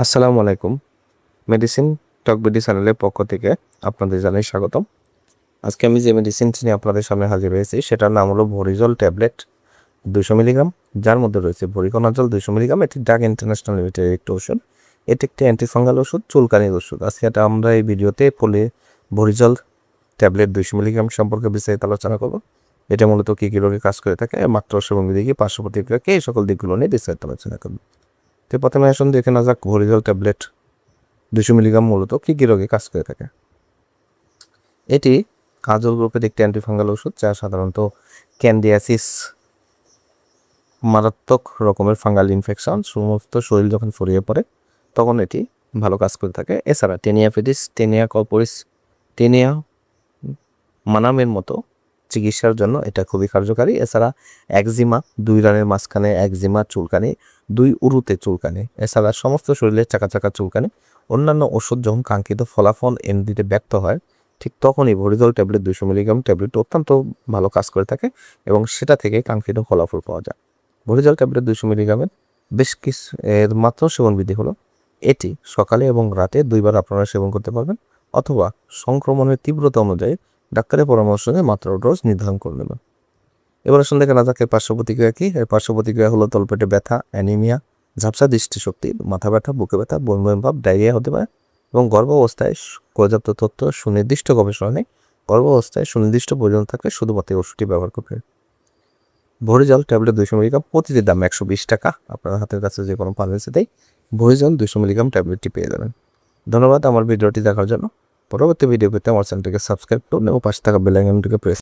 আসসালামু আলাইকুম। মেডিসিন টকবিডি চ্যানেলের পক্ষ থেকে আপনাদের জানাই স্বাগতম। আজকে আমি যে মেডিসিনটি নিয়ে আপনাদের সামনে হাজির হয়েছি সেটার নাম হলো ভোরিজল ট্যাবলেট 200 মিলিগ্রাম, যার মধ্যে রয়েছে ভোরিকোনাজল 200 মিলিগ্রাম। এটি ডাক ইন্টারন্যাশনাল লিমিটেডের একটি ওষুধ। এটি একটি অ্যান্টিফাঙ্গাল ওষুধ, চুলকানির ওষুধ। আজকে আমরা এই ভিডিওতে ভোরিজল ট্যাবলেট 200 মিলিগ্রাম সম্পর্কে বিস্তারিত আলোচনা করব। এটা মূলত কী কী রোগে কাজ করে থাকে, মাত্রা সেবন বিধি কি, পার্শ্ব প্রতিক্রিয়া কি, এই সকল দিকগুলো নিয়ে বিস্তারিত আলোচনা করব। তো প্রথমে আসুন দেখে না যাক ভোরিজল ট্যাবলেট 200 মিলিগ্রাম মূলত কী কী রোগে কাজ করে থাকে। এটি কাজল গ্রুপের একটি অ্যান্টিফাঙ্গাল ওষুধ, যা সাধারণত ক্যান্ডিয়াসিস, মারাত্মক রকমের ফাঙ্গাল ইনফেকশন সমস্ত শরীর যখন ছড়িয়ে পড়ে তখন এটি ভালো কাজ করে থাকে। এছাড়া টেনিয়া ফেডিস, টেনিয়া কর্পোরিস, টেনিয়া মানামের মতো চিকিৎসার জন্য এটা খুবই কার্যকারী। এছাড়া একজিমা, 2 রানের মাঝখানে একজিমা, চুলকানি, 2 উরুতে চুলকানি, এছাড়া সমস্ত শরীরে চাকা চাকা চুলকানি, অন্যান্য ওষুধ যখন কাঙ্ক্ষিত ফলাফল এনে দিতে ব্যর্থ হয়, ঠিক তখনই ভোরিজল ট্যাবলেট 200 মিলিগ্রাম ট্যাবলেট অত্যন্ত ভালো কাজ করে থাকে এবং সেটা থেকে কাঙ্ক্ষিত ফলাফল পাওয়া যায়। ভোরিজল ট্যাবলেট 200 মিলিগ্রামের বেশ কিছু এর মাত্র সেবন বিধি হলো, এটি সকালে এবং রাতে 2 বার আপনারা সেবন করতে পারবেন, অথবা সংক্রমণের তীব্রতা অনুযায়ী ডাক্তারের পরামর্শ নিয়ে মাত্রা ও ডোজ নির্ধারণ করে নেবেন। এবার আসুন দেখে না যাক এর পার্শ্ব প্রতিক্রিয়া কী। এর পার্শ্ব প্রতিক্রিয়া হলো তলপেটে ব্যথা, অ্যানিমিয়া, ঝাপসা দৃষ্টিশক্তি, মাথা ব্যথা, বুকে ব্যথা, বমি বমি ভাব, ডায়রিয়া হতে পারে এবং গর্ভাবস্থায় পর্যাপ্ত তথ্য সুনির্দিষ্ট গবেষণা নেই। গর্ভাবস্থায় সুনির্দিষ্ট প্রয়োজন থাকলে শুধুমাত্র এই ওষুধটি ব্যবহার করবেন। ভোরিজল ট্যাবলেট 200 মিলিগ্রাম প্রতিটির দাম 120 টাকা। আপনার হাতের কাছে যে কোনো ফার্মেসিতেই ভোরিজল 200 মিলিগ্রাম ট্যাবলেটটি পেয়ে যাবেন। ধন্যবাদ আমার ভিডিওটি দেখার জন্য। পরবর্তী ভিডিও পেতে আমার চ্যানেলটিকে সাবস্ক্রাইব করুন এবং পাশে থাকা বেল আইকনটিকে প্রেস